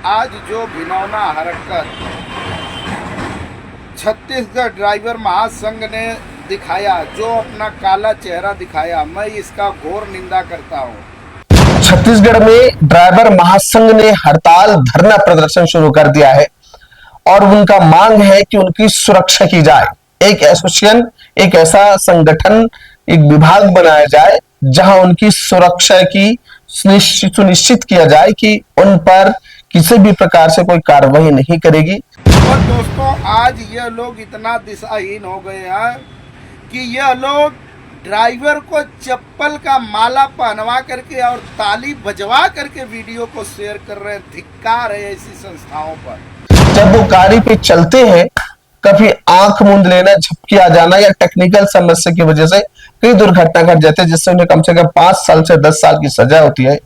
आज जो घिनौना हरकत छत्तीसगढ़ ड्राइवर महासंघ ने दिखाया, जो अपना काला चेहरा दिखाया, मैं इसका घोर निंदा करता हूं। छत्तीसगढ़ में ड्राइवर महासंघ ने हड़ताल धरना प्रदर्शन शुरू कर दिया है और उनका मांग है कि उनकी सुरक्षा की जाए। एक एसोसिएशन, एक ऐसा संगठन, एक विभाग बनाया जाए जहां उनकी सुरक्षा की सुनिश्चित किया जाए कि उन पर किसी भी प्रकार से कोई कार्रवाई नहीं करेगी। और दोस्तों, आज ये लोग इतना दिशाहीन हो गए हैं कि यह लोग ड्राइवर को चप्पल का माला पहनवा करके और ताली बजवा करके वीडियो को शेयर कर रहे हैं। धिक्कार है ऐसी संस्थाओं पर। जब वो गाड़ी पे चलते हैं, कभी आंख मूंद लेना, झपकी आ जाना या टेक्निकल समस्या की वजह से कई दुर्घटना घट जाती है, जिससे उन्हें कम से कम 5 साल से 10 साल की सजा होती है।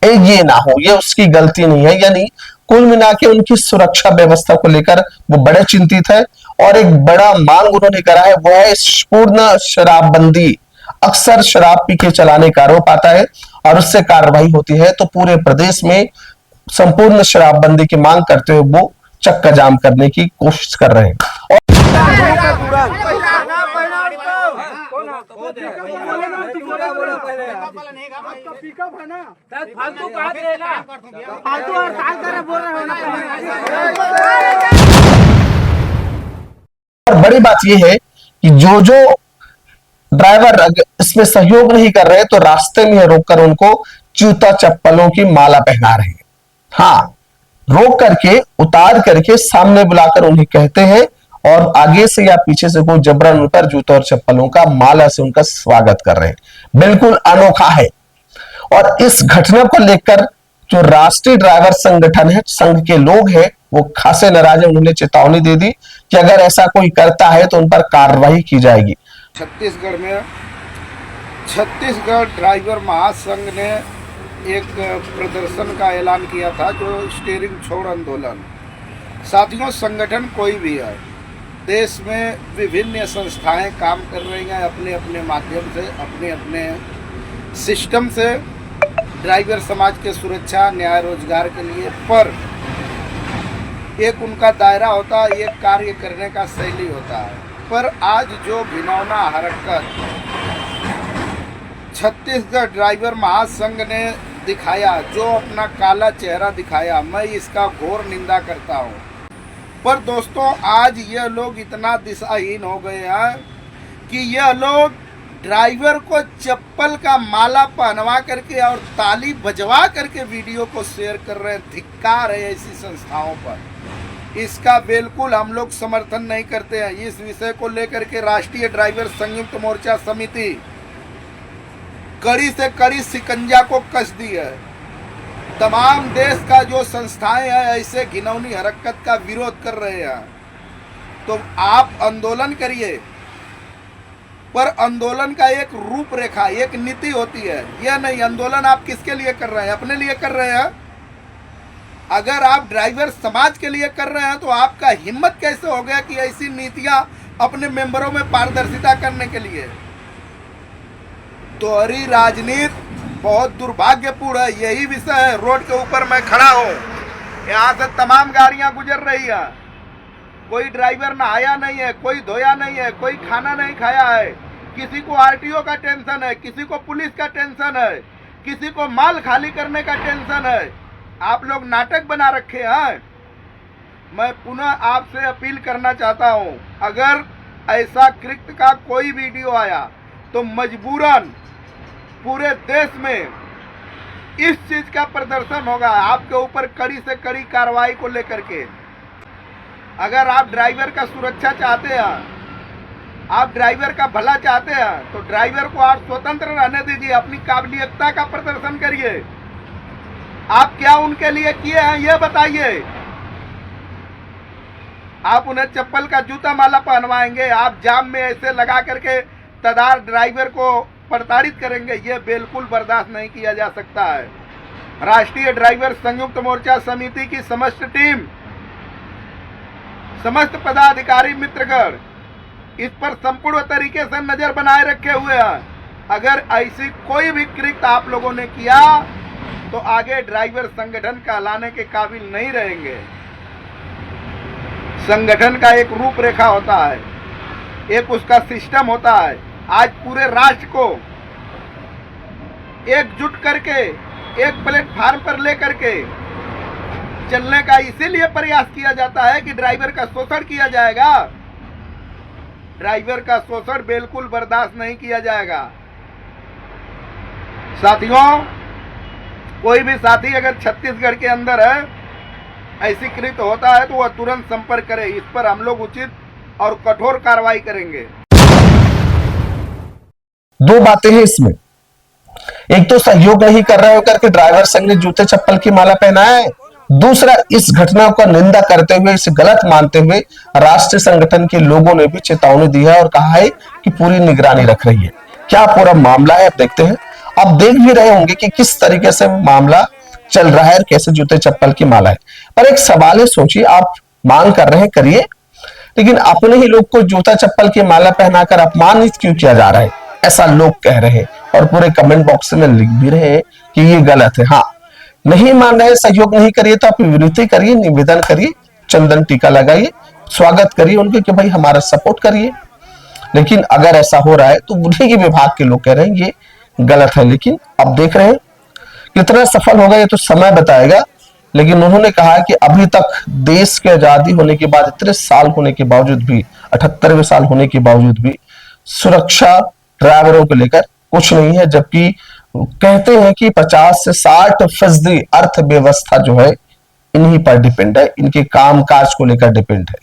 ये ना हो, ये उसकी गलती नहीं है। यानी कुल मिला के उनकी सुरक्षा व्यवस्था को लेकर वो बड़े चिंतित है और एक बड़ा मांग उन्होंने करा है, वो है पूर्ण शराबबंदी। अक्सर शराब पी के चलाने का आरोप आता है और उससे कार्रवाई होती है, तो पूरे प्रदेश में संपूर्ण शराबबंदी की मांग करते हुए वो चक्का जाम करने की कोशिश कर रहे हैं। और बड़ी बात यह है कि जो ड्राइवर इसमें सहयोग नहीं कर रहे तो रास्ते में रोककर उनको जूता चप्पलों की माला पहना रहे हैं। हाँ, रोक करके, उतार करके सामने बुलाकर उन्हें कहते हैं और आगे से या पीछे से कोई जबरन उन पर जूता और चप्पलों का माला से उनका स्वागत कर रहे हैं। बिल्कुल अनोखा है। और इस घटना को लेकर जो राष्ट्रीय ड्राइवर संगठन है, संघ के लोग हैं, वो खासे नाराज है। उन्होंने चेतावनी दे दी कि अगर ऐसा कोई करता है तो उन पर कार्रवाई की जाएगी। छत्तीसगढ़ में छत्तीसगढ़ ड्राइवर महासंघ ने एक प्रदर्शन का ऐलान किया था, जो स्टीयरिंग छोड़ आंदोलन। साथियों, संगठन कोई भी है, देश में विभिन्न संस्थाएं काम कर रही हैं अपने अपने माध्यम से, अपने अपने सिस्टम से ड्राइवर समाज के सुरक्षा, न्याय, रोजगार के लिए। पर एक उनका दायरा होता है, एक कार्य करने का शैली होता है। पर आज जो घिनौना हरकत छत्तीसगढ़ ड्राइवर महासंघ ने दिखाया, जो अपना काला चेहरा दिखाया, मैं इसका घोर निंदा करता हूं। पर दोस्तों, आज ये लोग इतना दिशाहीन हो गए हैं कि यह लोग ड्राइवर को चप्पल का माला पहनवा करके और ताली बजवा करके वीडियो को शेयर कर रहे हैं। धिक्कार है ऐसी संस्थाओं पर। इसका बिल्कुल हम लोग समर्थन नहीं करते हैं। इस विषय को लेकर के राष्ट्रीय ड्राइवर संयुक्त मोर्चा समिति कड़ी से कड़ी शिकंजा को कस दी है। तमाम देश का जो संस्थाएं हैं ऐसे घिनौनी हरकत का विरोध कर रहे हैं। तो आप आंदोलन करिए, पर आंदोलन का एक रूपरेखा, एक नीति होती है। यह नहीं आंदोलन आप किसके लिए कर रहे हैं? अपने लिए कर रहे हैं। अगर आप ड्राइवर समाज के लिए कर रहे हैं तो आपका हिम्मत कैसे हो गया कि ऐसी नीतियां अपने मेंबरों में पारदर्शिता करने के लिए? तोहरी राजनीति बहुत दुर्भाग्यपूर्ण है। यही विषय है। रोड के ऊपर मैं खड़ा हूँ, यहाँ से तमाम गाड़ियां गुजर रही है, कोई ड्राइवर नहाया नहीं है, कोई धोया नहीं है, कोई खाना नहीं खाया है, किसी को आरटीओ का टेंशन है, किसी को पुलिस का टेंशन है, किसी को माल खाली करने का टेंशन है। आप लोग नाटक बना रखे हैं। मैं पुनः आपसे अपील करना चाहता हूं, अगर ऐसा कृत्य का कोई वीडियो आया तो मजबूरन पूरे देश में इस चीज का प्रदर्शन होगा, आपके ऊपर कड़ी से कड़ी कार्रवाई को लेकर के। अगर आप ड्राइवर का सुरक्षा चाहते हैं, आप ड्राइवर का भला चाहते हैं, तो ड्राइवर को आप स्वतंत्र रहने दीजिए, अपनी काबिलियता का प्रदर्शन करिए। आप क्या उनके लिए किए हैं ये बताइए। आप उन्हें चप्पल का जूता माला पहनवाएंगे, आप जाम में ऐसे लगा करके तदार ड्राइवर को प्रताड़ित करेंगे, ये बिल्कुल बर्दाश्त नहीं किया जा सकता है। राष्ट्रीय ड्राइवर संयुक्त मोर्चा समिति की समस्त टीम, समस्त पदाधिकारी मित्रगण इस पर संपूर्ण तरीके से नजर बनाए रखे हुए हैं। अगर ऐसी कोई भी कृत्य आप लोगों ने किया तो आगे ड्राइवर संगठन कहलाने के काबिल नहीं रहेंगे। संगठन का एक रूपरेखा होता है, एक उसका सिस्टम होता है। आज पूरे राष्ट्र को एकजुट करके एक प्लेटफार्म पर लेकर के चलने का इसीलिए प्रयास किया जाता है कि ड्राइवर का शोषण किया जाएगा। ड्राइवर का शोषण बिल्कुल बर्दाश्त नहीं किया जाएगा। साथियों, कोई भी साथी अगर छत्तीसगढ़ के अंदर है ऐसी कृत होता है तो वह तुरंत संपर्क करे। इस पर हम लोग उचित और कठोर कार्रवाई करेंगे। दो बातें हैं इसमें। एक तो सहयोग नहीं कर रहे होकर के ड्राइवर संघ ने जूते चप्पल की माला पहना है। दूसरा, इस घटना का निंदा करते हुए, इसे गलत मानते हुए राष्ट्रीय संगठन के लोगों ने भी चेतावनी दी है और कहा है कि पूरी निगरानी रख रही है। क्या पूरा मामला है, अब देखते हैं। आप देख भी रहे होंगे कि किस तरीके से मामला चल रहा है और कैसे जूते चप्पल की माला है। पर एक सवाल है, सोचिए, आप मांग कर रहे हैं, करिए, लेकिन अपने ही लोग को जूता चप्पल की माला पहनाकर अपमानित क्यों किया जा रहा है, ऐसा लोग कह रहे हैं और पूरे कमेंट बॉक्स में लिख भी रहे हैं कि ये गलत है। हाँ, नहीं मान रहे, सहयोग नहीं करिए तो आप विनती करिए, निवेदन करिए, चंदन टीका लगाइए, स्वागत करिए उनके कि भाई हमारा सपोर्ट करिए। लेकिन अगर ऐसा हो रहा है तो उन्हीं के विभाग के लोग कह रहे हैं ये गलत है। लेकिन अब देख रहे हैं कितना सफल होगा ये तो समय बताएगा। लेकिन उन्होंने कहा कि अभी तक देश के आजादी होने के बाद, इतने साल होने के बावजूद भी, 78वें साल होने के बावजूद भी सुरक्षा ड्राइवरों को लेकर कुछ नहीं है। जबकि कहते हैं कि 50 से 60% अर्थव्यवस्था जो है इन्हीं पर डिपेंड है, इनके कामकाज को लेकर डिपेंड है।